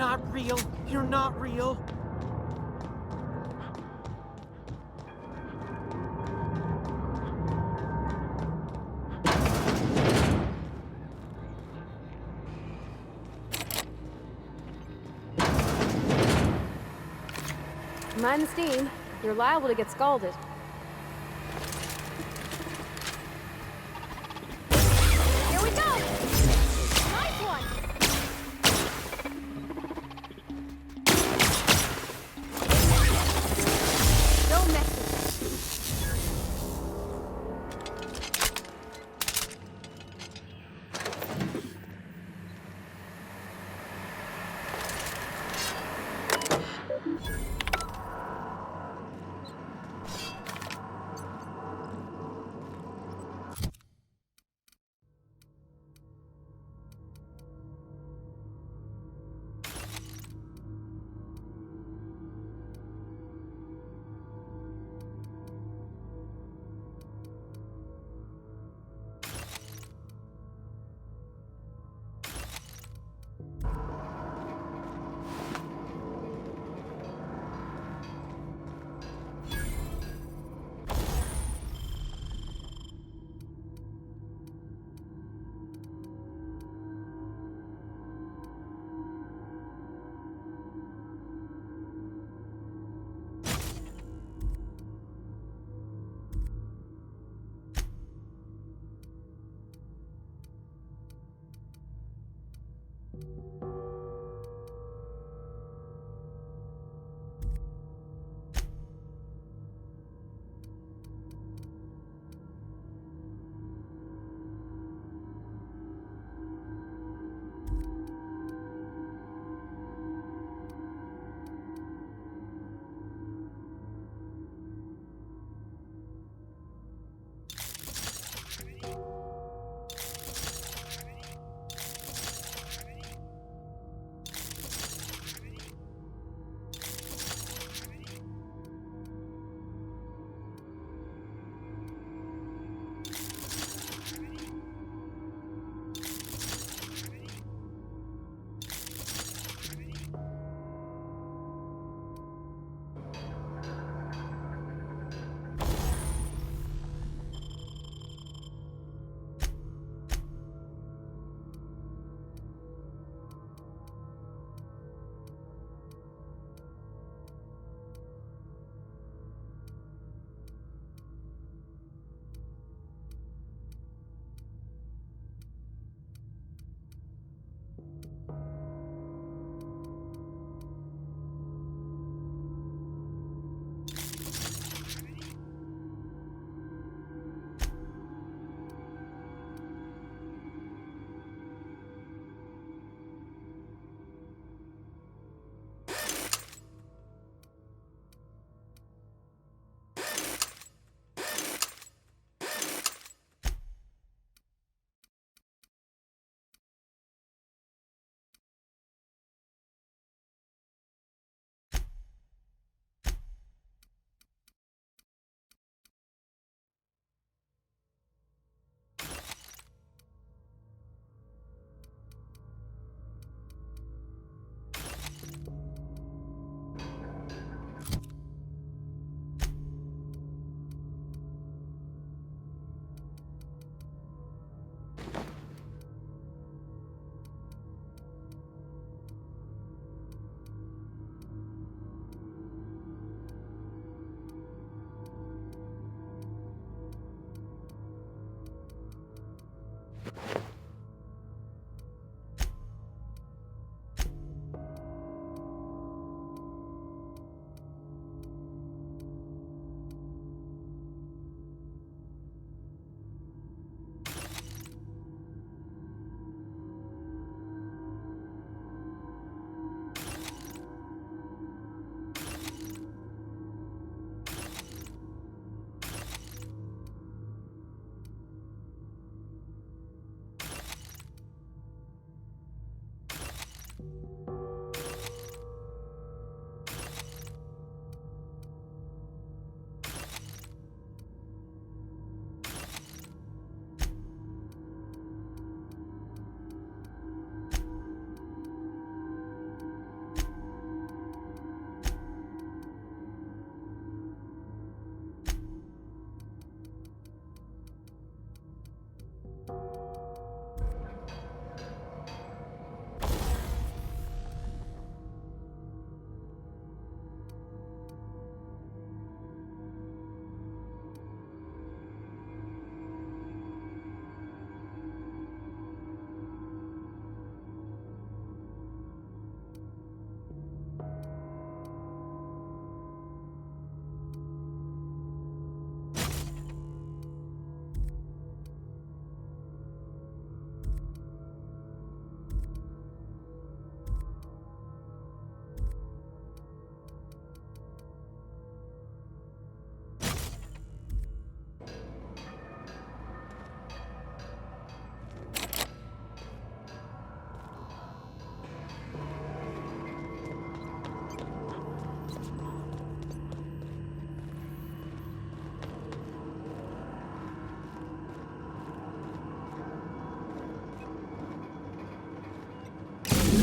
not real. You're not real. Mind the steam. You're liable to get scalded. Here we go! Nice one! Don't mess with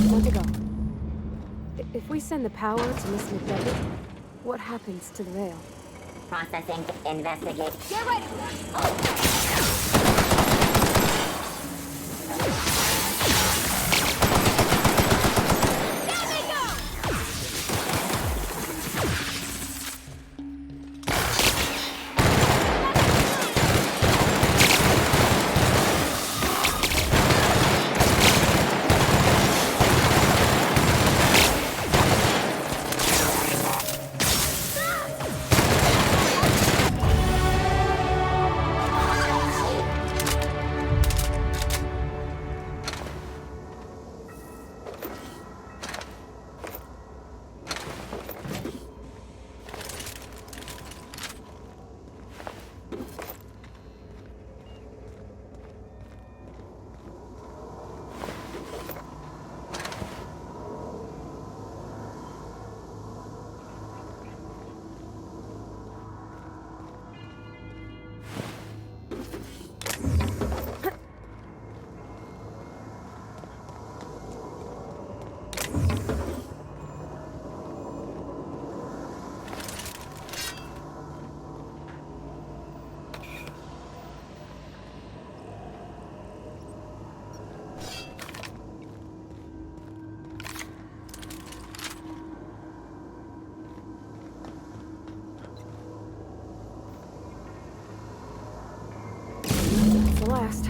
Want to go. If we send the power to Miss McDevitt, what happens to the veil? Processing. Investigate. Get ready! There they go! The last.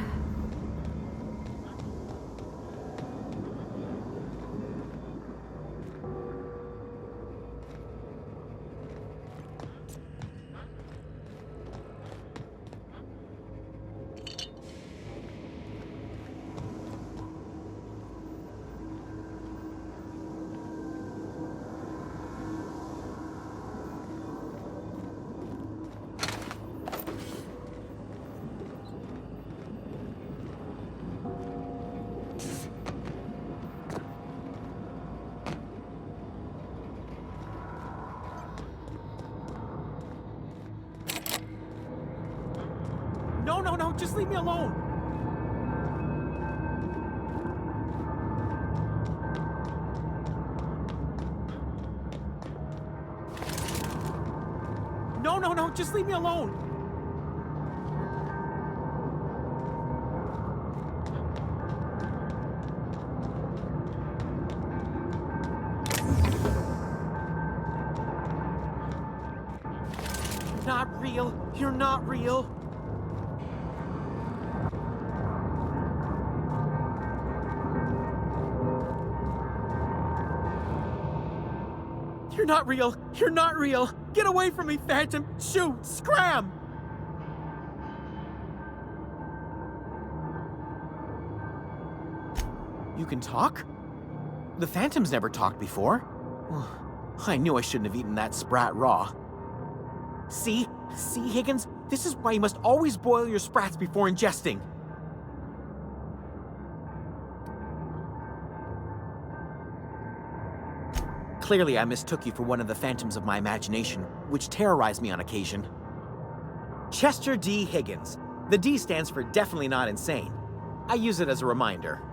No, just leave me alone. No, just leave me alone. Not real. You're not real. You're not real! You're not real! Get away from me, Phantom! Shoot! Scram! You can talk? The Phantom's never talked before. I knew I shouldn't have eaten that sprat raw. See, Higgins? This is why you must always boil your sprats before ingesting. Clearly, I mistook you for one of the phantoms of my imagination, which terrorized me on occasion. Chester D. Higgins. The D stands for definitely not insane. I use it as a reminder.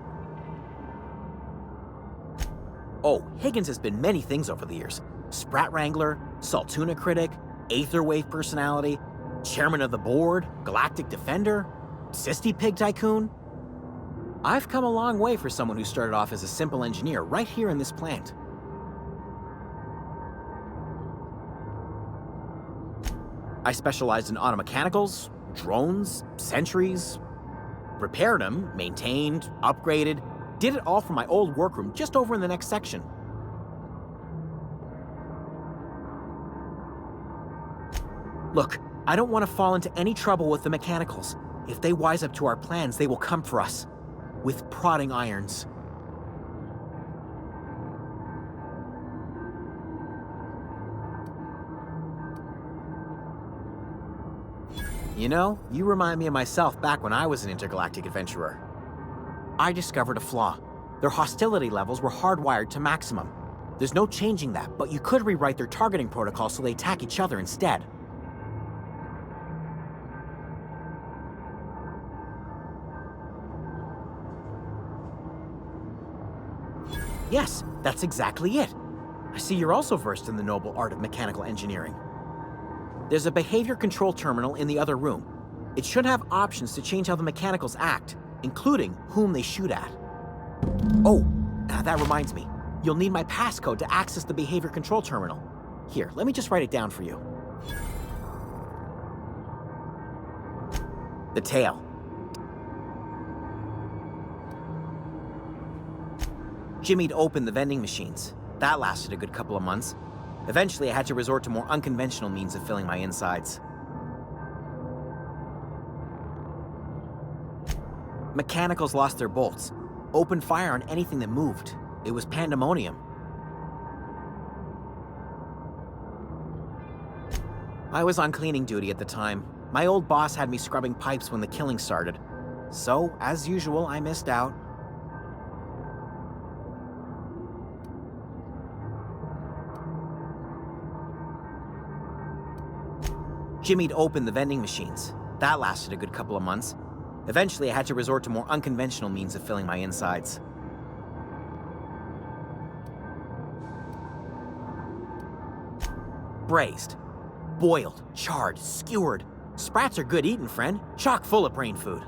Oh, Higgins has been many things over the years. Sprat Wrangler, Saltuna critic, Aetherwave personality, chairman of the board, galactic defender. Cysty Pig Tycoon? I've come a long way for someone who started off as a simple engineer right here in this plant. I specialized in automechanicals, drones, sentries, repaired them, maintained, upgraded, did it all from my old workroom just over in the next section. Look, I don't want to fall into any trouble with the mechanicals. If they wise up to our plans, they will come for us. With prodding irons. You know, you remind me of myself back when I was an intergalactic adventurer. I discovered a flaw. Their hostility levels were hardwired to maximum. There's no changing that, but you could rewrite their targeting protocol so they attack each other instead. Yes, that's exactly it. I see you're also versed in the noble art of mechanical engineering. There's a behavior control terminal in the other room. It should have options to change how the mechanicals act, including whom they shoot at. Oh, that reminds me. You'll need my passcode to access the behavior control terminal. Here, let me just write it down for you. The tail. Jimmy'd opened the vending machines. That lasted a good couple of months. Eventually, I had to resort to more unconventional means of filling my insides. Mechanicals lost their bolts. Opened fire on anything that moved. It was pandemonium. I was on cleaning duty at the time. My old boss had me scrubbing pipes when the killing started. So, as usual, I missed out. Jimmy'd opened the vending machines. That lasted a good couple of months. Eventually, I had to resort to more unconventional means of filling my insides. Braised. Boiled, charred, skewered. Sprats are good eating, friend. Chock full of brain food.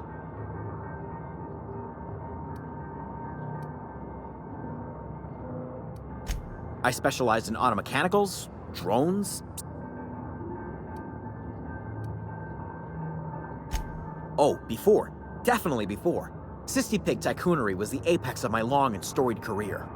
I specialized in automechanicals, drones. Oh, before. Definitely before. Cysty Pig Tycoonery was the apex of my long and storied career.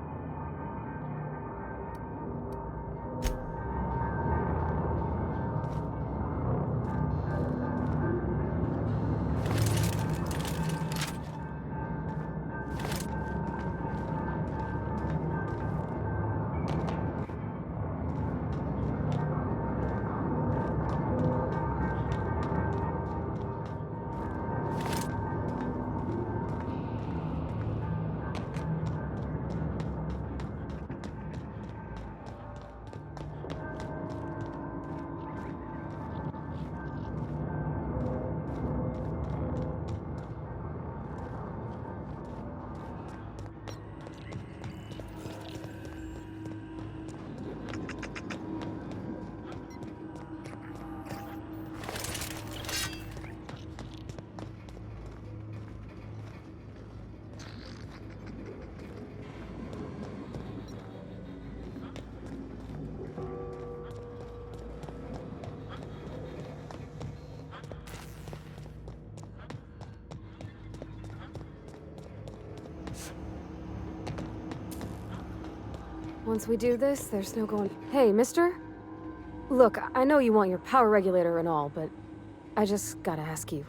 Once we do this, there's no going... Hey, mister? Look, I know you want your power regulator and all, but I just gotta ask you.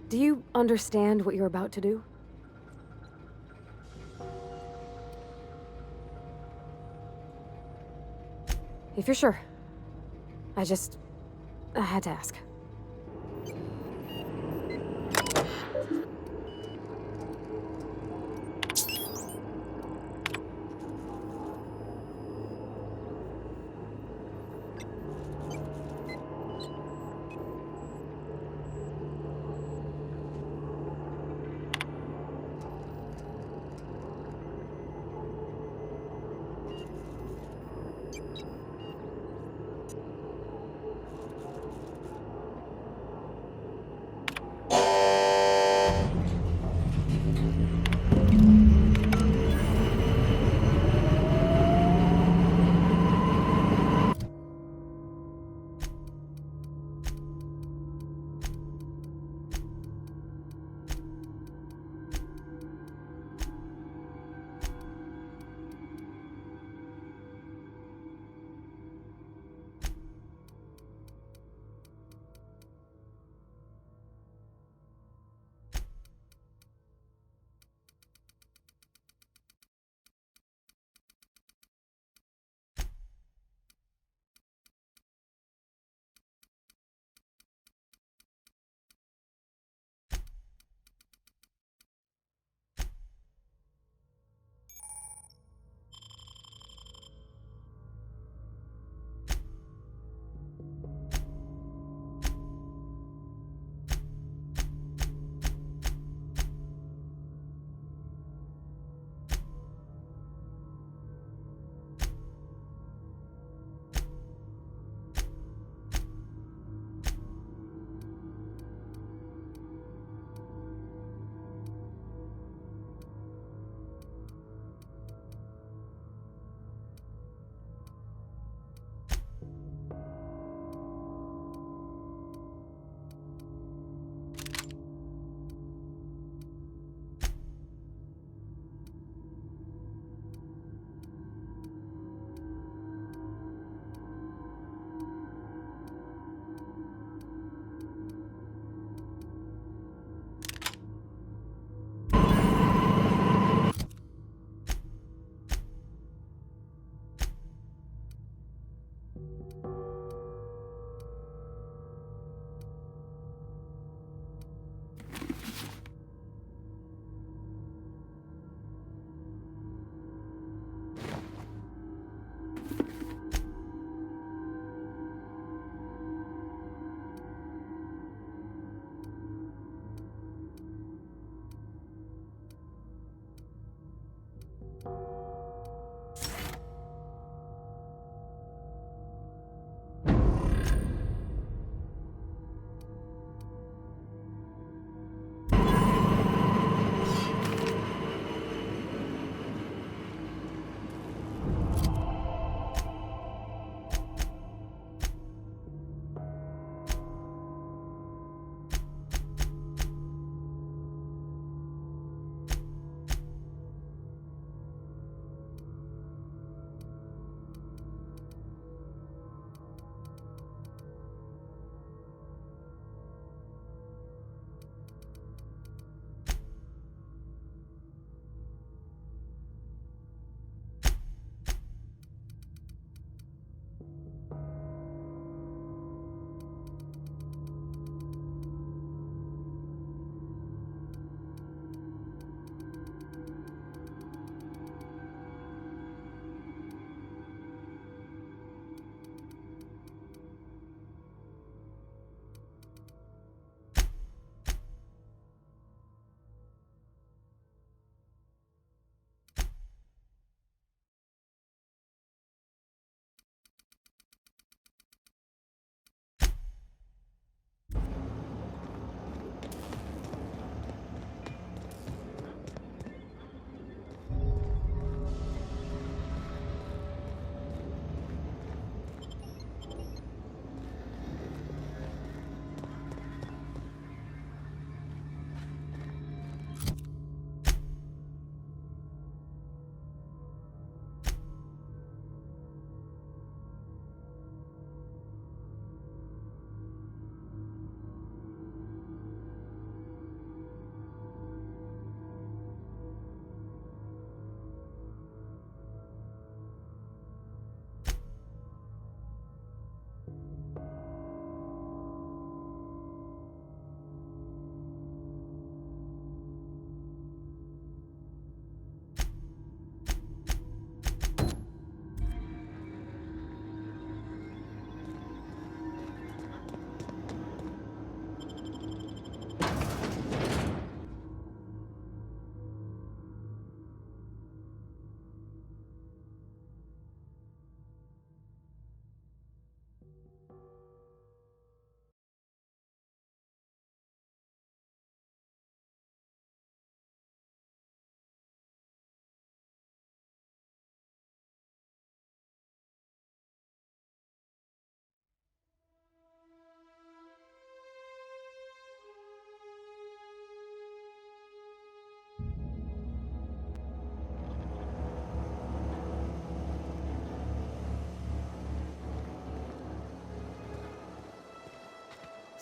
Do you understand what you're about to do? If you're sure. I had to ask.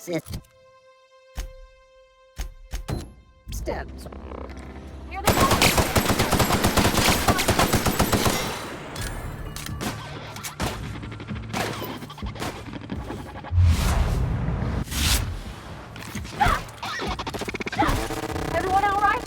Steps. Here they go! Everyone all right?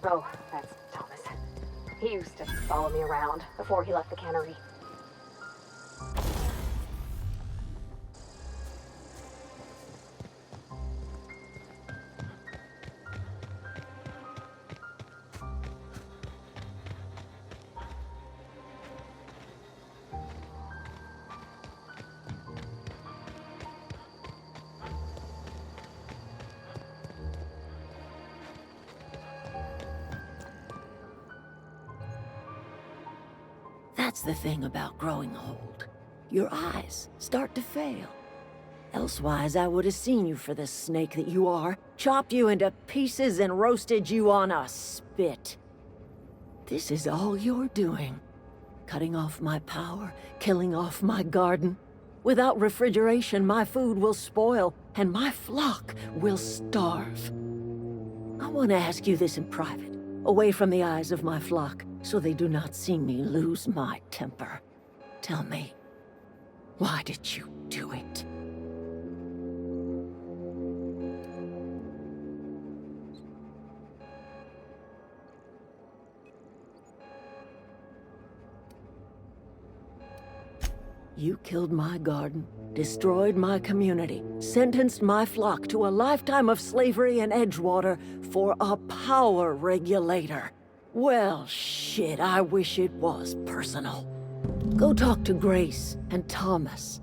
Oh, that's Thomas. He used to follow me around before he left the cannery. That's the thing about growing old. Your eyes start to fail. Elsewise, I would have seen you for the snake that you are, chopped you into pieces and roasted you on a spit. This is all you're doing. Cutting off my power, killing off my garden. Without refrigeration, my food will spoil, and my flock will starve. I want to ask you this in private, away from the eyes of my flock, so they do not see me lose my temper. Tell me, why did you do it? You killed my garden, destroyed my community, sentenced my flock to a lifetime of slavery in Edgewater for a power regulator. Well, shit, I wish it was personal. Go talk to Grace and Thomas.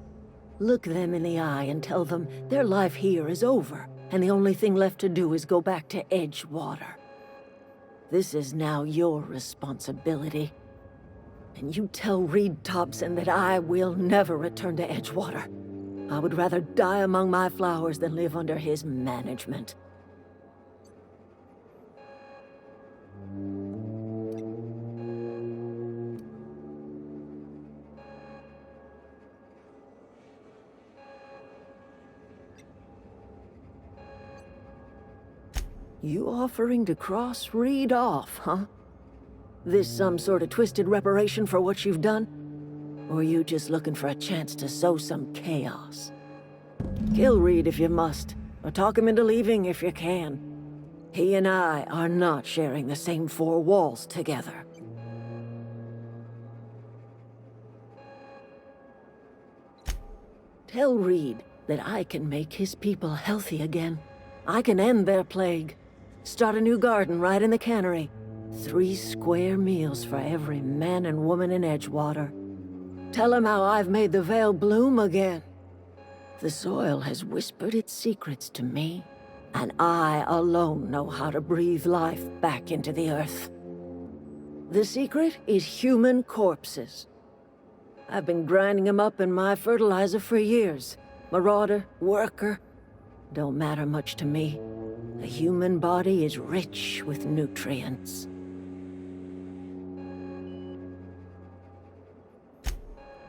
Look them in the eye and tell them their life here is over, and the only thing left to do is go back to Edgewater. This is now your responsibility. And you tell Reed Thompson that I will never return to Edgewater. I would rather die among my flowers than live under his management. You offering to cross Reed off, huh? This some sort of twisted reparation for what you've done? Or you just looking for a chance to sow some chaos? Kill Reed if you must, or talk him into leaving if you can. He and I are not sharing the same four walls together. Tell Reed that I can make his people healthy again. I can end their plague. Start a new garden right in the cannery. 3 square meals for every man and woman in Edgewater. Tell him how I've made the Vale bloom again. The soil has whispered its secrets to me, and I alone know how to breathe life back into the earth. The secret is human corpses. I've been grinding them up in my fertilizer for years. Marauder, worker. don't matter much to me. The human body is rich with nutrients.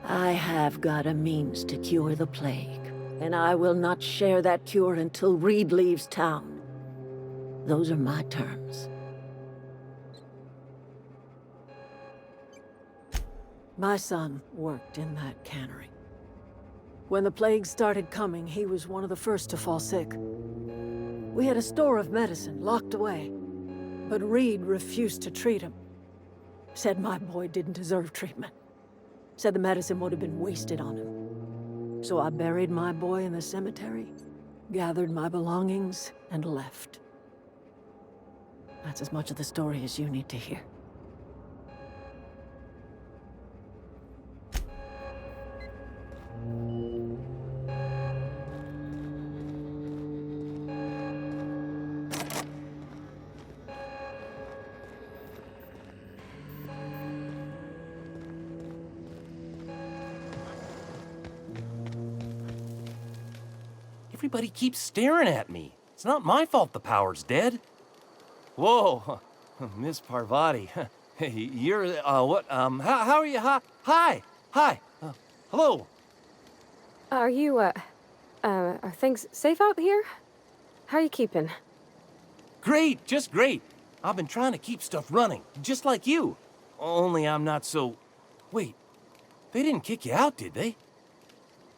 I have got a means to cure the plague, and I will not share that cure until Reed leaves town. Those are my terms. My son worked in that cannery. When the plague started coming, he was one of the first to fall sick. We had a store of medicine locked away, but Reed refused to treat him. Said my boy didn't deserve treatment. Said the medicine would have been wasted on him. So I buried my boy in the cemetery, gathered my belongings, and left. That's as much of the story as you need to hear. Everybody keeps staring at me. It's not my fault the power's dead. Whoa, Miss Parvati. Hey, you're, what, how are you? Hi, hello. Are you, are things safe out here? How are you keeping? Great, just great. I've been trying to keep stuff running, just like you. Only I'm not so... Wait, they didn't kick you out, did they?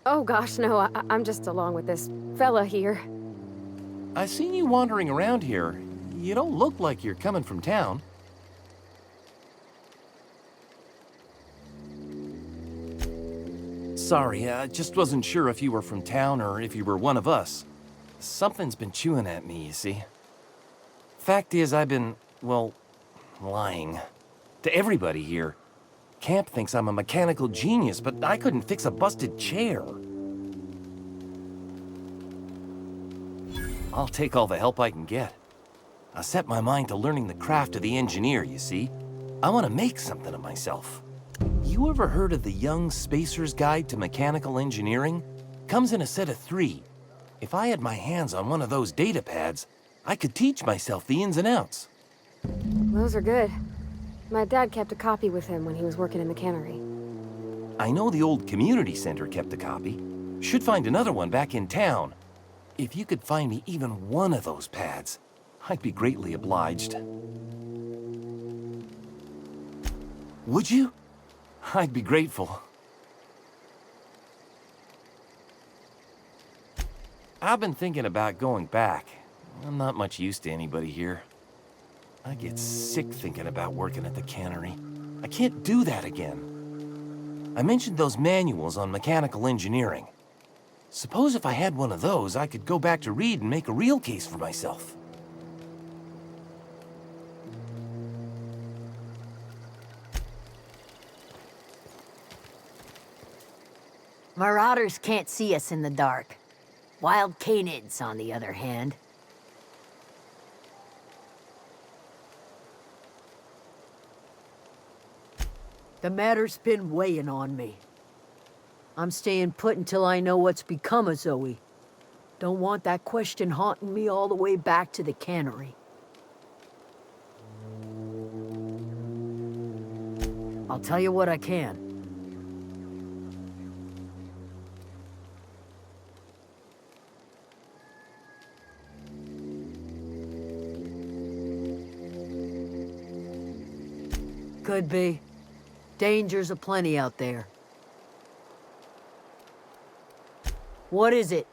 Oh gosh, no, I'm just along with this fella here. I seen you wandering around here. You don't look like you're coming from town. Sorry, I just wasn't sure if you were from town or if you were one of us. Something's been chewing at me, you see. Fact is, I've been, well, lying. To everybody here. Camp thinks I'm a mechanical genius, but I couldn't fix a busted chair. I'll take all the help I can get. I set my mind to learning the craft of the engineer, you see. I want to make something of myself. You ever heard of the Young Spacer's Guide to Mechanical Engineering? Comes in a set of 3. If I had my hands on one of those data pads, I could teach myself the ins and outs. Those are good. My dad kept a copy with him when he was working in the cannery. I know the old community center kept a copy. Should find another one back in town. If you could find me even one of those pads, I'd be greatly obliged. Would you? I'd be grateful. I've been thinking about going back. I'm not much use to anybody here. I get sick thinking about working at the cannery. I can't do that again. I mentioned those manuals on mechanical engineering. Suppose if I had one of those, I could go back to Reed and make a real case for myself. Marauders can't see us in the dark. Wild canids, on the other hand. The matter's been weighing on me. I'm staying put until I know what's become of Zoe. Don't want that question haunting me all the way back to the cannery. I'll tell you what I can. Could be. Dangers aplenty out there. What is it?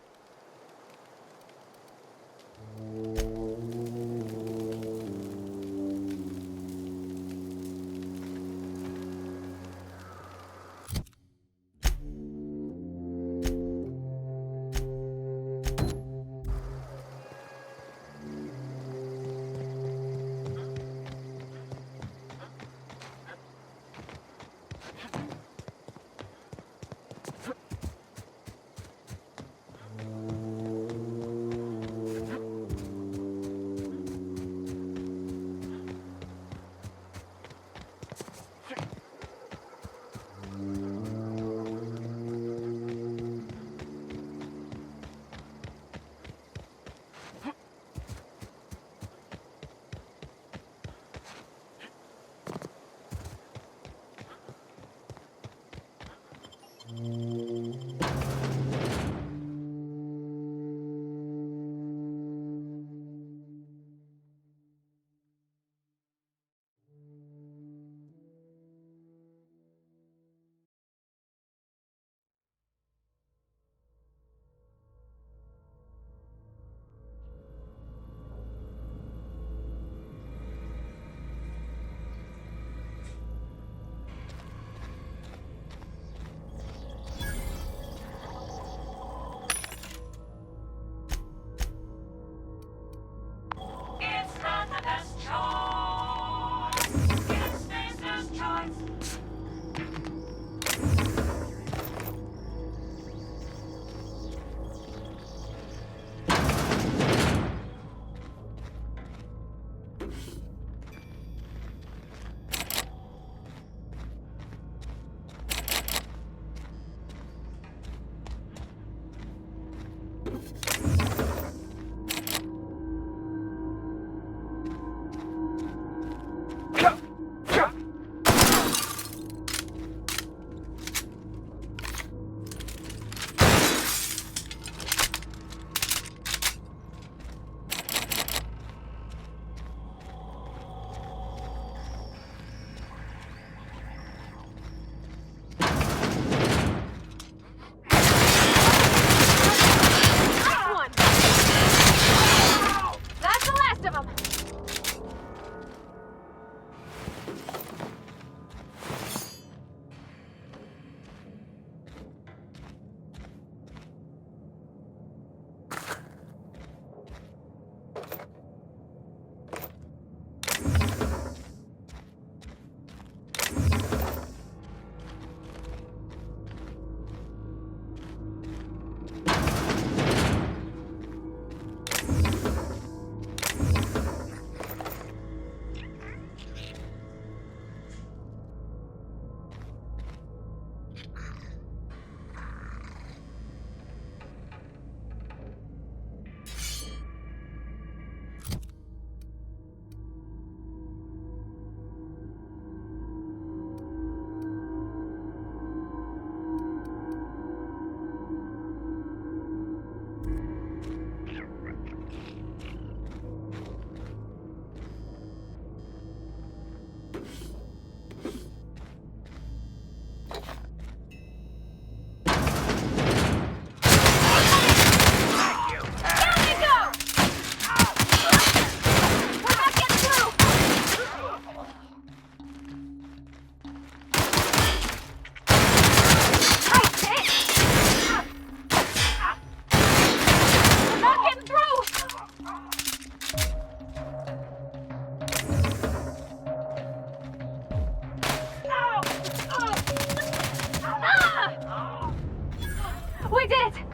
We did it!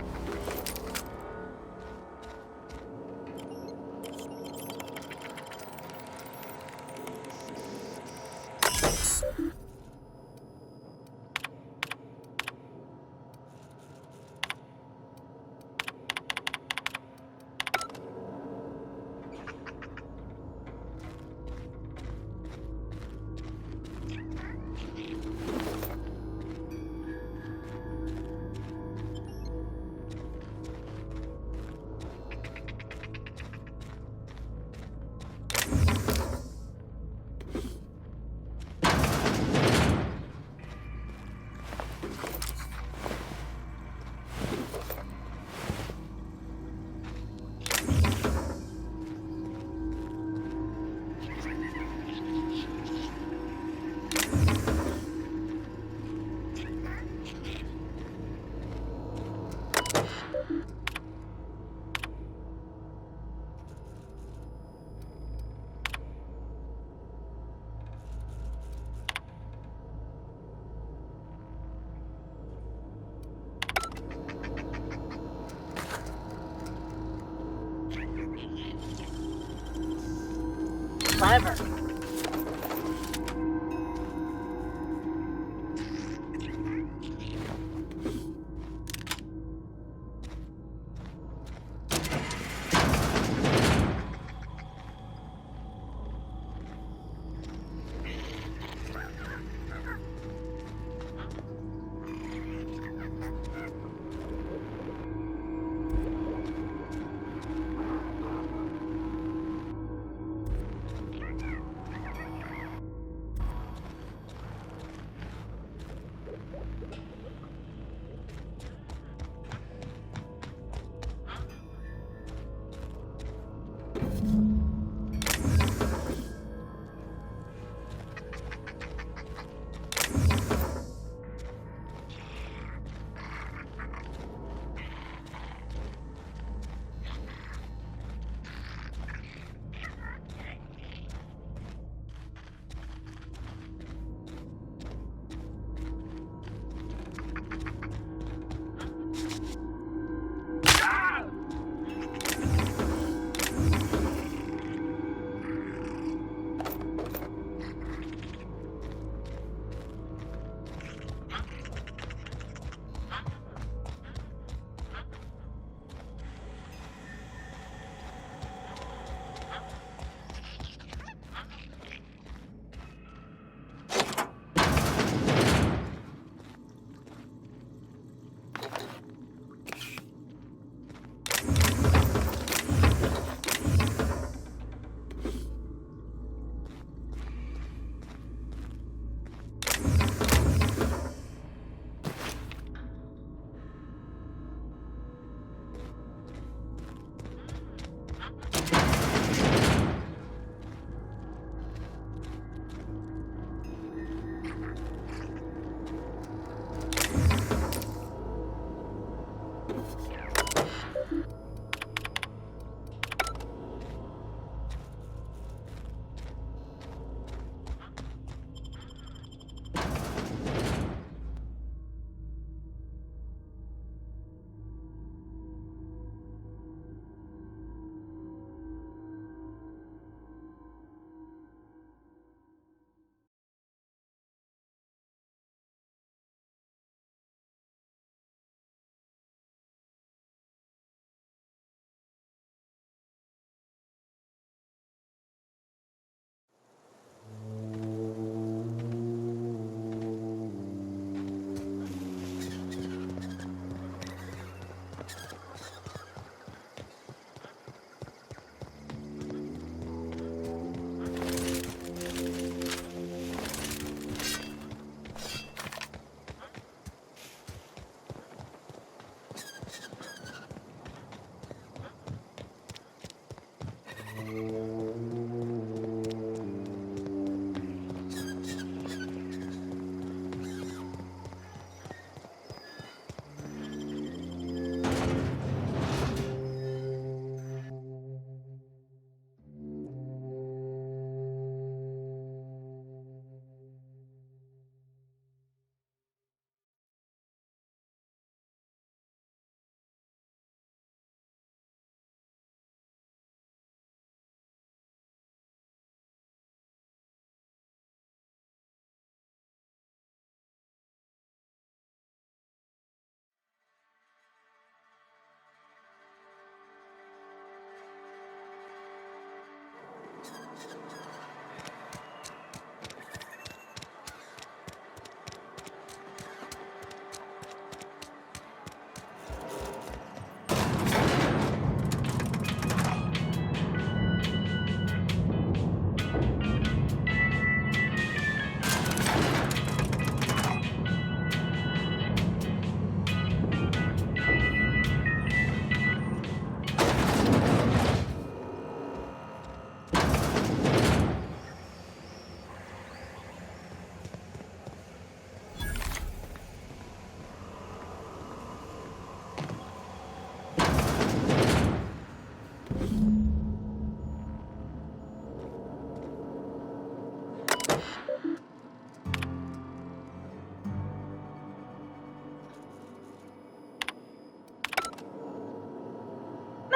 Clever.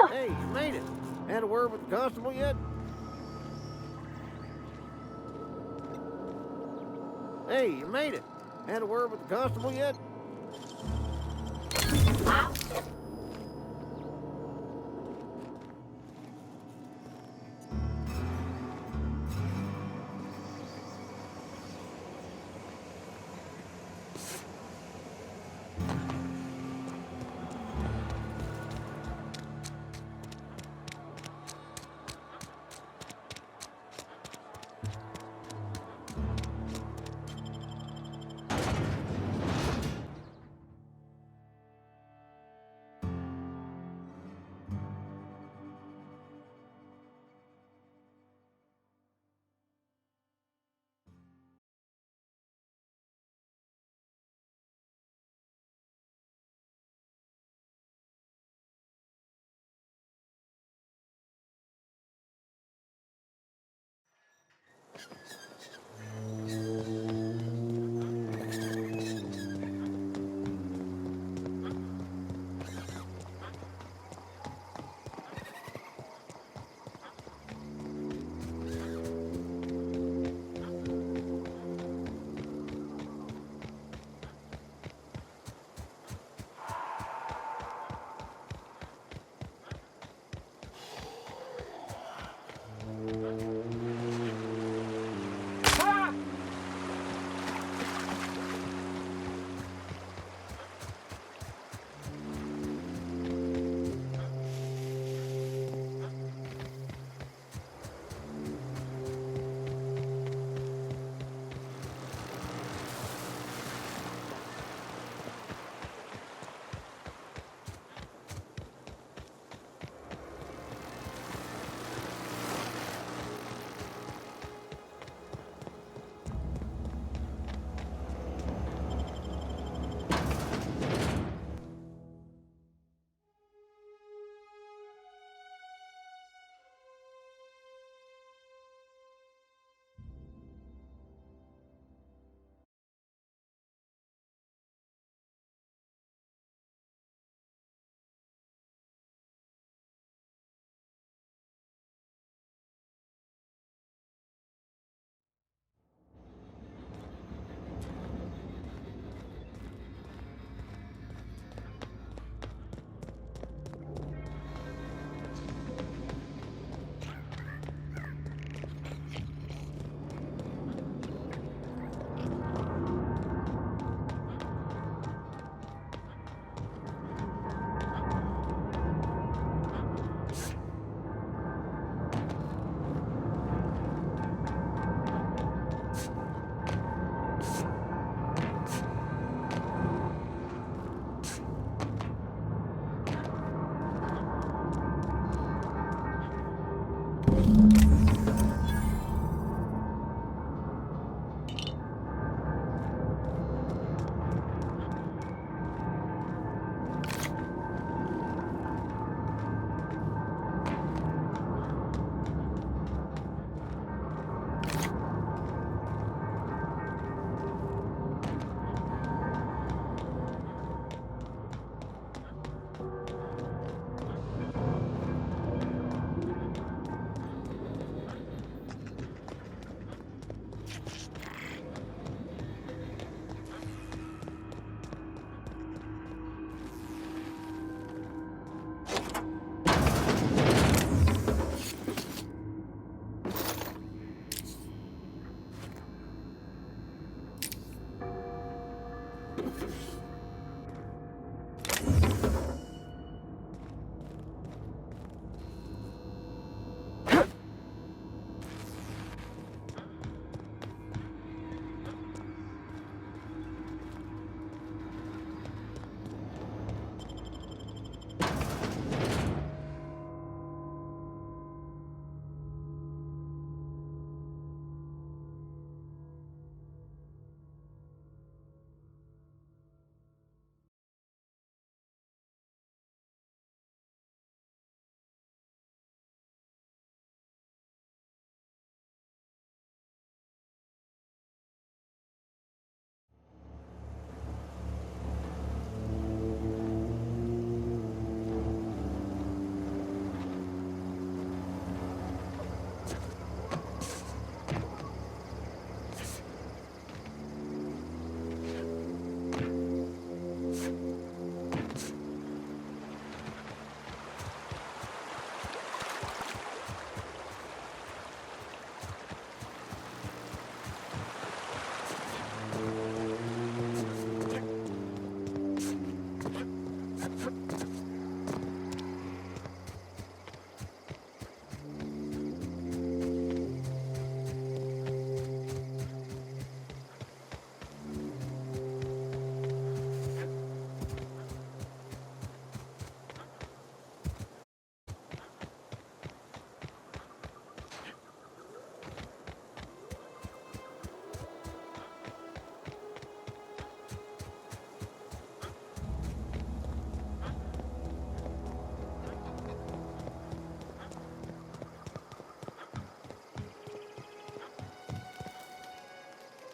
Hey, you made it. Had a word with the constable yet? Hey, you made it. Had a word with the constable yet?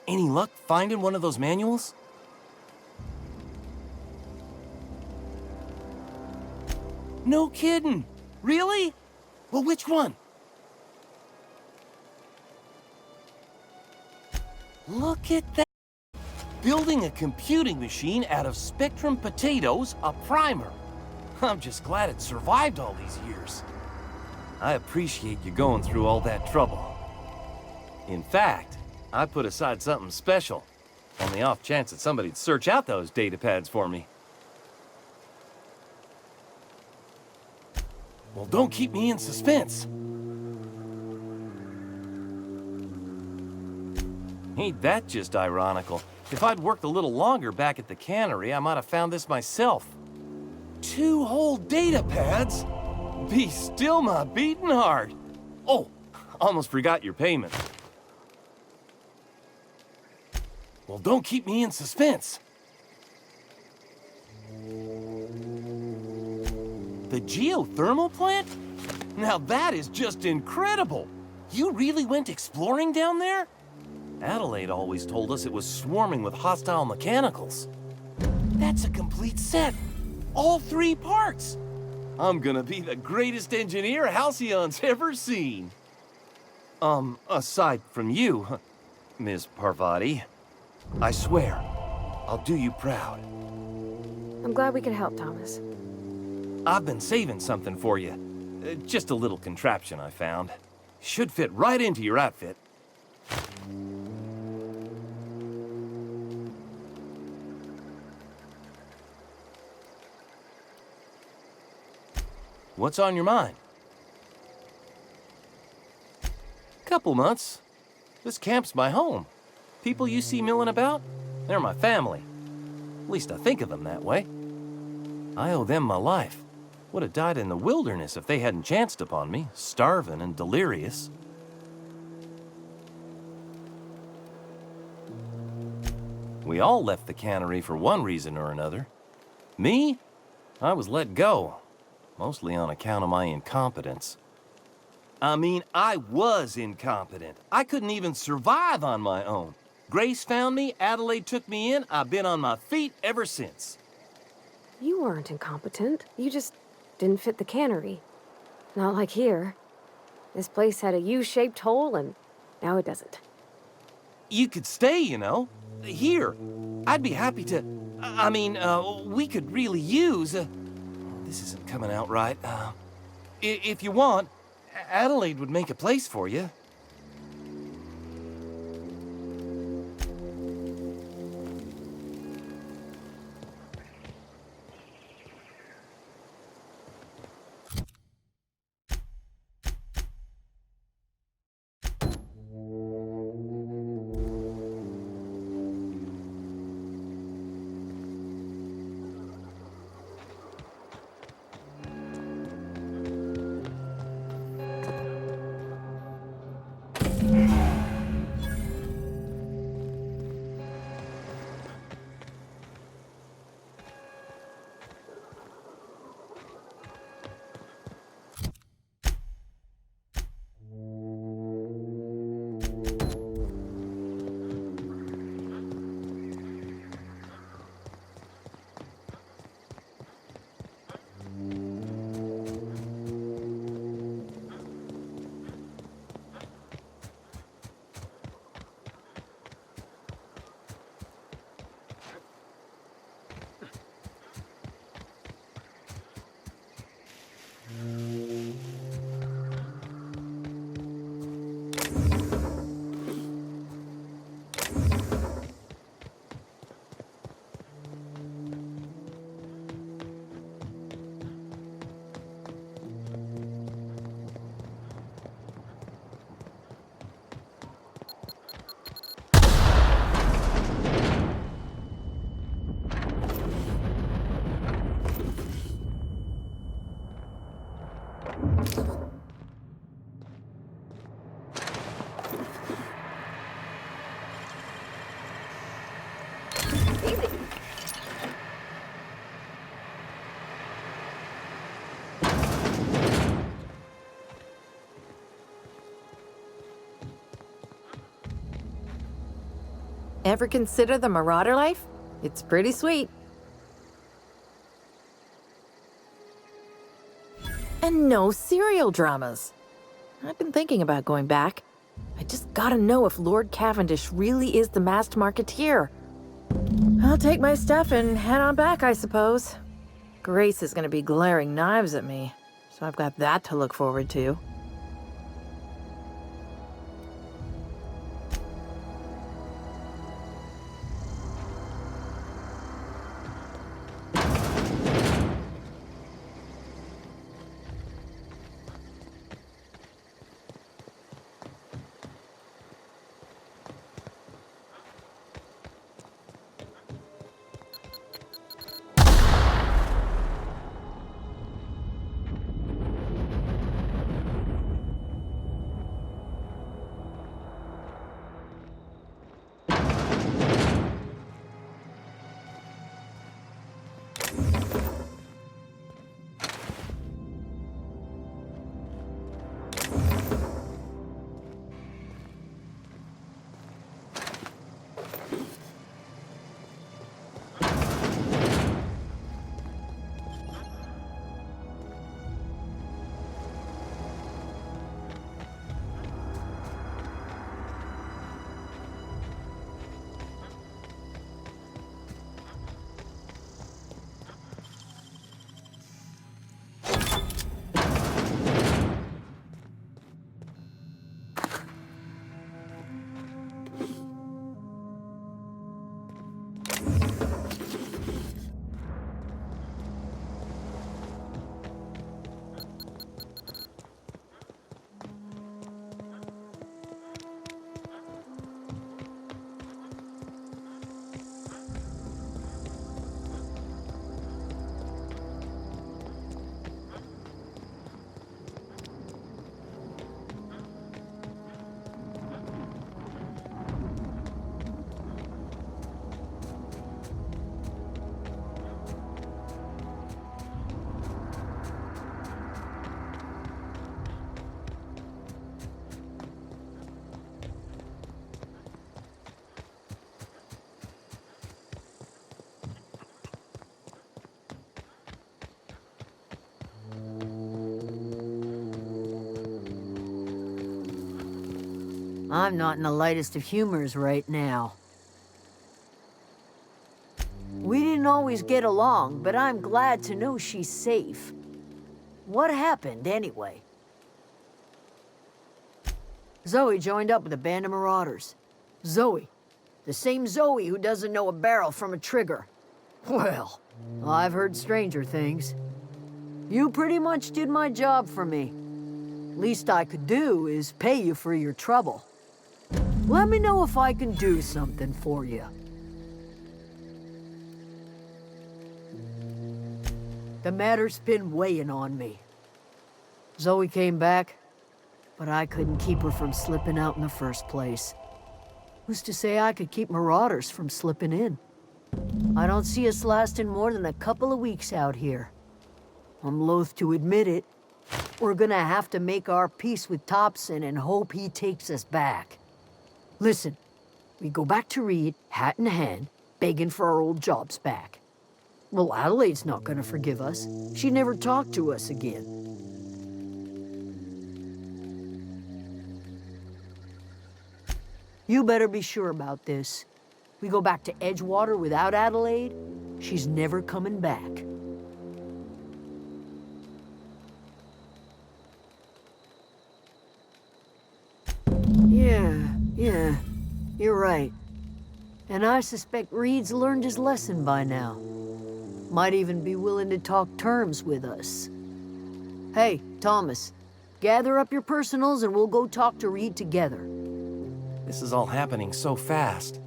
Any luck finding one of those manuals? No kidding! Really? Well, which one? Look at that! Building a computing machine out of Spectrum potatoes, a primer. I'm just glad it survived all these years. I appreciate you going through all that trouble. In fact, I put aside something special, on the off chance that somebody'd search out those data pads for me. Well, don't keep me in suspense. Ain't that just ironical? If I'd worked a little longer back at the cannery, I might have found this myself. 2 whole data pads? Be still my beating heart. Oh, almost forgot your payment. Well, don't keep me in suspense. The geothermal plant? Now that is just incredible! You really went exploring down there? Adelaide always told us it was swarming with hostile mechanicals. That's a complete set! All 3 parts! I'm gonna be the greatest engineer Halcyon's ever seen. Aside from you, Ms. Parvati. I swear, I'll do you proud. I'm glad we could help, Thomas. I've been saving something for you. Just a little contraption I found. Should fit right into your outfit. What's on your mind? Couple months. This camp's my home. People you see milling about, they're my family. At least I think of them that way. I owe them my life. Would have died in the wilderness if they hadn't chanced upon me, starving and delirious. We all left the cannery for one reason or another. Me? I was let go, mostly on account of my incompetence. I mean, I was incompetent. I couldn't even survive on my own. Grace found me, Adelaide took me in, I've been on my feet ever since. You weren't incompetent. You just didn't fit the cannery. Not like here. This place had a U-shaped hole, and now it doesn't. You could stay, you know. Here. I'd be happy to... I mean, we could really use... this isn't coming out right. If you want, Adelaide would make a place for you. Ever consider the marauder life? It's pretty sweet. And no serial dramas. I've been thinking about going back. I just gotta know if Lord Cavendish really is the masked marketeer. I'll take my stuff and head on back, I suppose. Grace is gonna be glaring knives at me, so I've got that to look forward to. I'm not in the lightest of humors right now. We didn't always get along, but I'm glad to know she's safe. What happened, anyway? Zoe joined up with a band of marauders. Zoe. The same Zoe who doesn't know a barrel from a trigger. Well, I've heard stranger things. You pretty much did my job for me. Least I could do is pay you for your trouble. Let me know if I can do something for you. The matter's been weighing on me. Zoe came back, but I couldn't keep her from slipping out in the first place. Who's to say I could keep marauders from slipping in? I don't see us lasting more than a couple of weeks out here. I'm loath to admit it. We're gonna have to make our peace with Thompson and hope he takes us back. Listen, we go back to Reed, hat in hand, begging for our old jobs back. Well, Adelaide's not gonna forgive us. She never talked to us again. You better be sure about this. We go back to Edgewater without Adelaide, she's never coming back. Yeah, you're right. And I suspect Reed's learned his lesson by now. Might even be willing to talk terms with us. Hey, Thomas, gather up your personals and we'll go talk to Reed together. This is all happening so fast.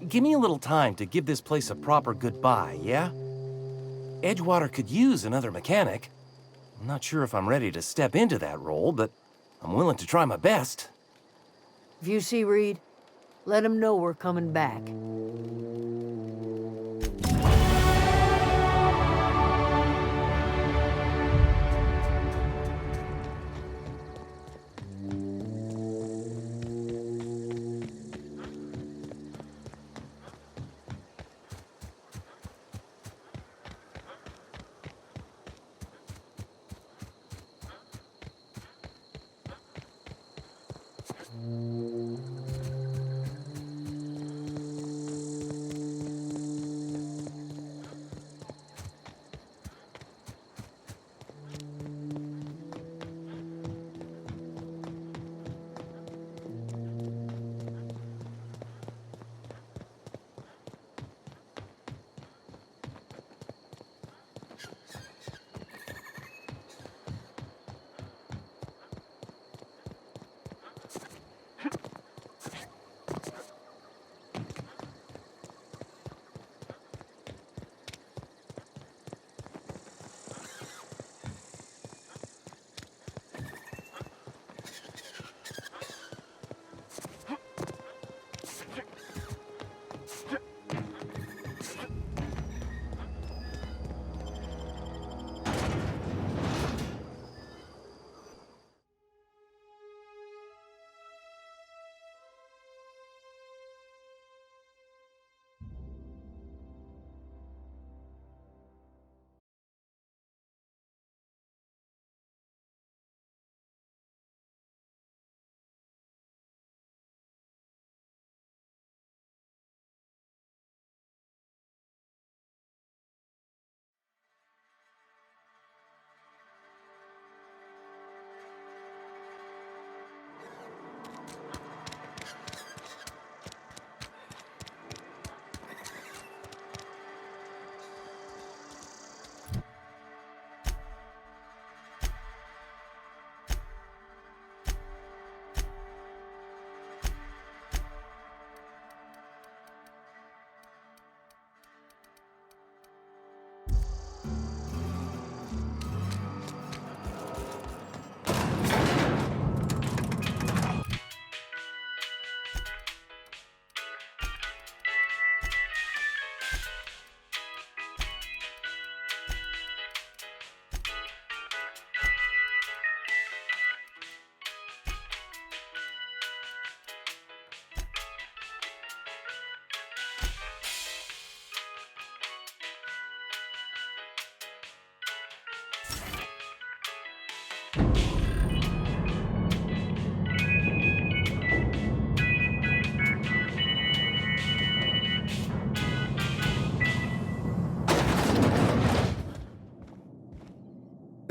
Give me a little time to give this place a proper goodbye, yeah? Edgewater could use another mechanic. I'm not sure if I'm ready to step into that role, but I'm willing to try my best. If you see Reed, let him know we're coming back.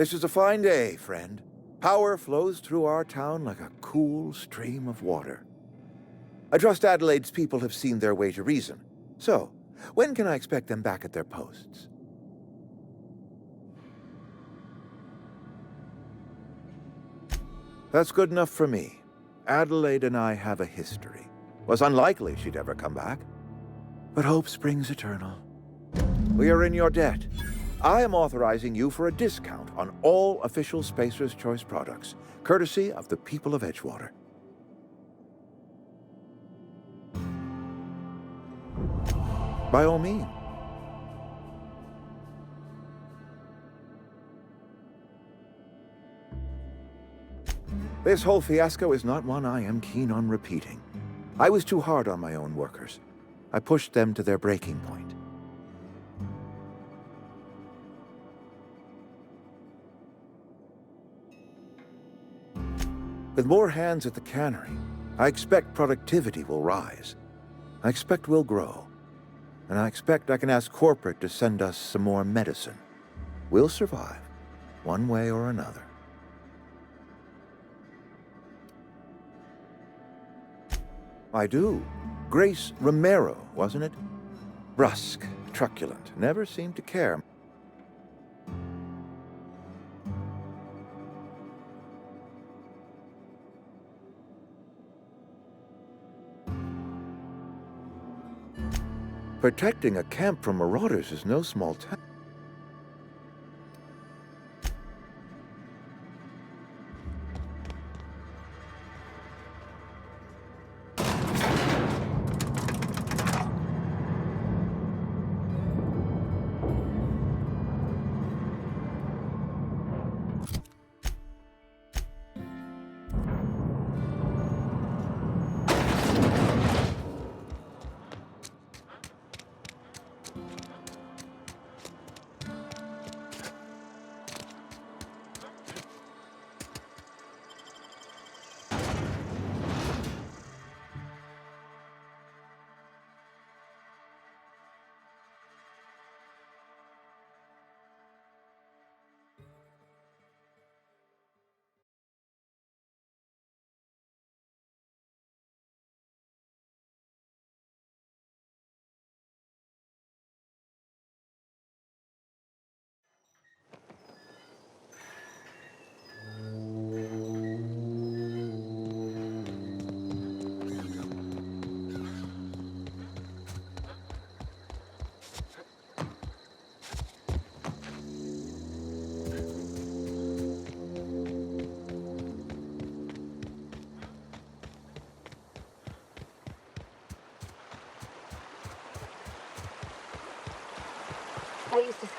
This is a fine day, friend. Power flows through our town like a cool stream of water. I trust Adelaide's people have seen their way to reason. So, when can I expect them back at their posts? That's good enough for me. Adelaide and I have a history. Was unlikely she'd ever come back. But hope springs eternal. We are in your debt. I am authorizing you for a discount on all official Spacer's Choice products, courtesy of the people of Edgewater. By all means. This whole fiasco is not one I am keen on repeating. I was too hard on my own workers. I pushed them to their breaking point. With more hands at the cannery, I expect productivity will rise. I expect we'll grow. And I expect I can ask corporate to send us some more medicine. We'll survive, one way or another. I do. Grace Romero, wasn't it? Brusque, truculent, never seemed to care. Protecting a camp from marauders is no small task.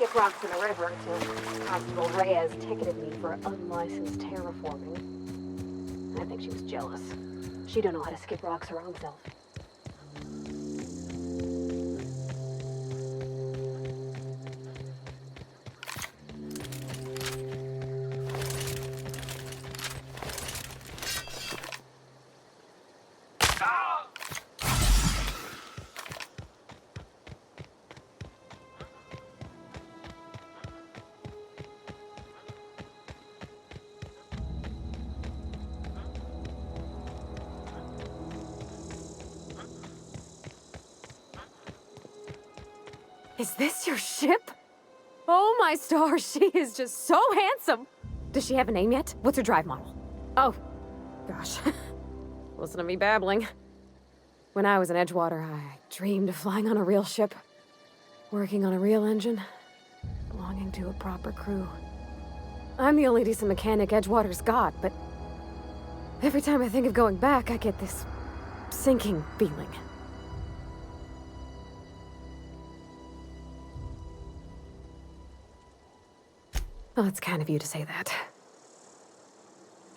skip rocks in the river until Constable Reyes ticketed me for unlicensed terraforming. I think she was jealous. She don't know how to skip rocks her own self. Is this your ship? Oh my stars, she is just so handsome! Does she have a name yet? What's her drive model? Oh, gosh. Listen to me babbling. When I was in Edgewater, I dreamed of flying on a real ship, working on a real engine, belonging to a proper crew. I'm the only decent mechanic Edgewater's got, but every time I think of going back, I get this sinking feeling. Well, it's kind of you to say that.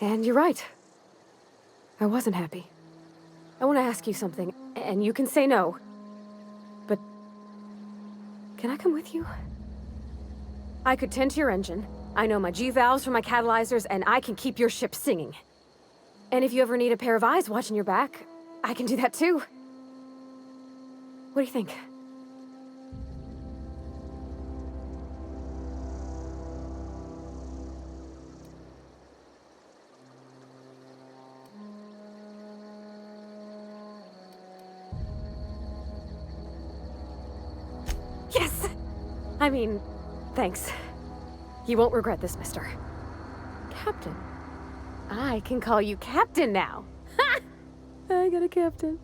And you're right. I wasn't happy. I want to ask you something, and you can say no. But can I come with you? I could tend to your engine. I know my G-valves for my catalyzers, and I can keep your ship singing. And if you ever need a pair of eyes watching your back, I can do that too. What do you think? Yes! I mean, thanks. You won't regret this, mister. Captain. I can call you Captain now. Ha! I got a captain.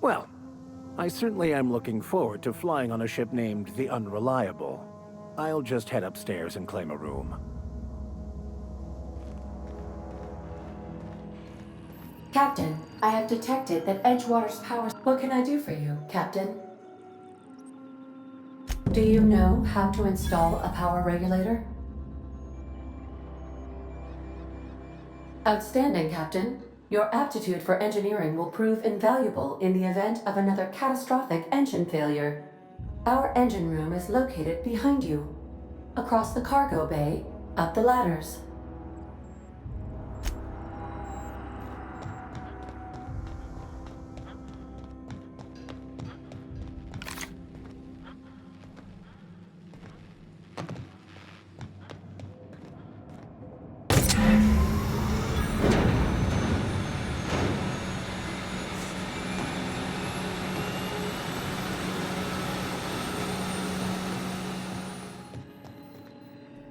Well, I certainly am looking forward to flying on a ship named the Unreliable. I'll just head upstairs and claim a room. Captain, I have detected that Edgewater's power... What can I do for you, Captain? Do you know how to install a power regulator? Outstanding, Captain. Your aptitude for engineering will prove invaluable in the event of another catastrophic engine failure. Our engine room is located behind you. Across the cargo bay, up the ladders.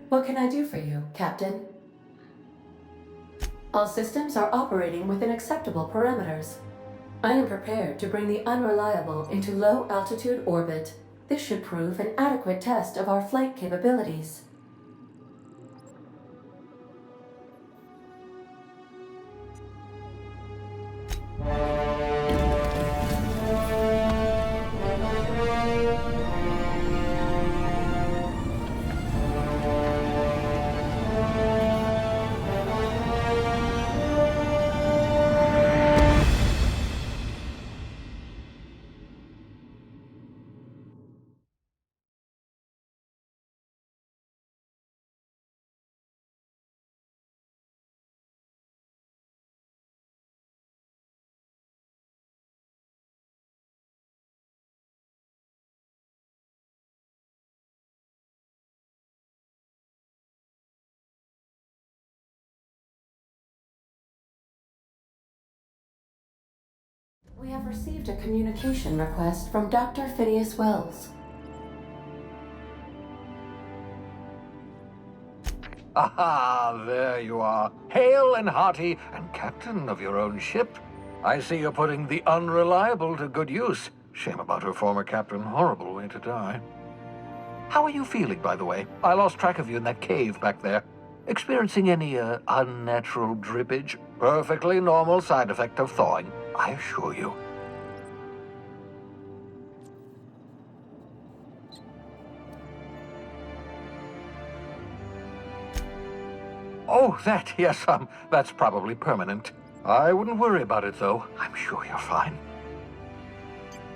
What can I do for you, Captain? All systems are operating within acceptable parameters. I am prepared to bring the Unreliable into low-altitude orbit. This should prove an adequate test of our flight capabilities. We have received a communication request from Dr. Phineas Wells. Aha, there you are, hale and hearty, and captain of your own ship. I see you're putting the Unreliable to good use. Shame about her former captain, horrible way to die. How are you feeling, by the way? I lost track of you in that cave back there. Experiencing any unnatural drippage? Perfectly normal side effect of thawing, I assure you. Oh, that, yes, that's probably permanent. I wouldn't worry about it, though. I'm sure you're fine.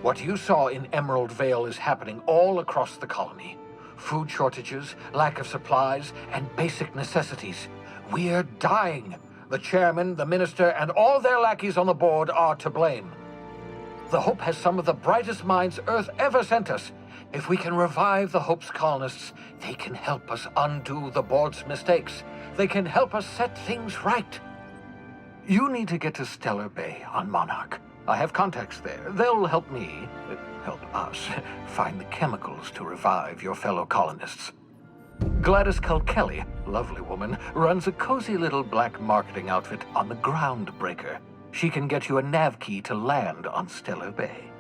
What you saw in Emerald Vale is happening all across the colony. Food shortages, lack of supplies, and basic necessities. We're dying. The chairman, the minister, and all their lackeys on the board are to blame. The Hope has some of the brightest minds Earth ever sent us. If we can revive the Hope's colonists, they can help us undo the board's mistakes. They can help us set things right. You need to get to Stellar Bay on Monarch. I have contacts there. They'll help me, help us, find the chemicals to revive your fellow colonists. Gladys Culkelly, lovely woman, runs a cozy little black marketing outfit on the Groundbreaker. She can get you a nav key to land on Stellar Bay.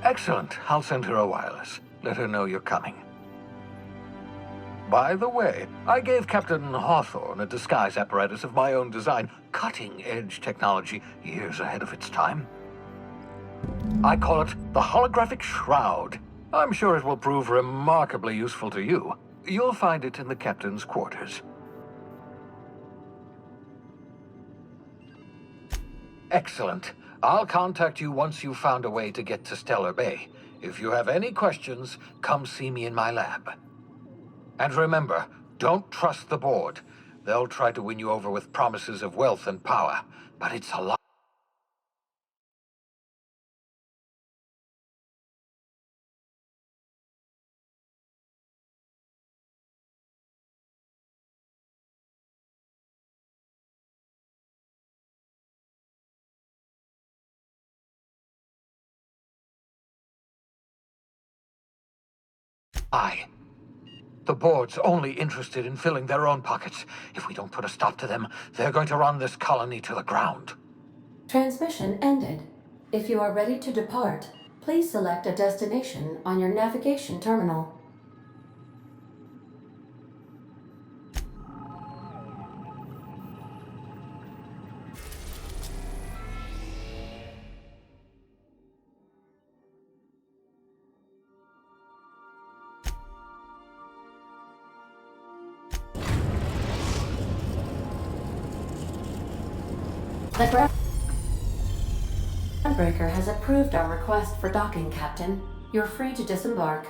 Excellent. I'll send her a wireless. Let her know you're coming. By the way, I gave Captain Hawthorne a disguise apparatus of my own design, cutting-edge technology, years ahead of its time. I call it the Holographic Shroud. I'm sure it will prove remarkably useful to you. You'll find it in the captain's quarters. Excellent. I'll contact you once you've found a way to get to Stellar Bay. If you have any questions, come see me in my lab. And remember, don't trust the board. They'll try to win you over with promises of wealth and power, but it's a lot. The board's only interested in filling their own pockets. If we don't put a stop to them, they're going to run this colony to the ground. Transmission ended. If you are ready to depart, please select a destination on your navigation terminal. The Groundbreaker has approved our request for docking, Captain. You're free to disembark.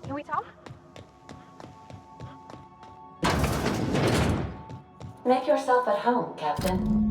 Can we talk? Make yourself at home, Captain.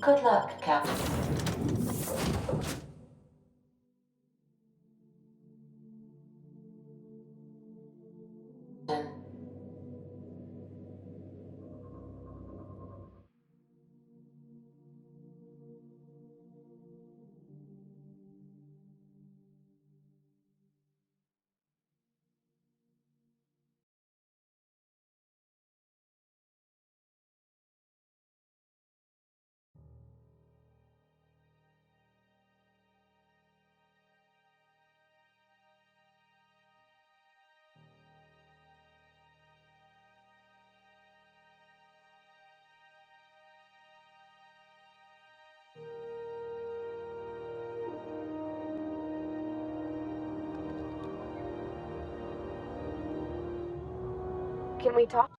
Good luck, Captain. Can we talk?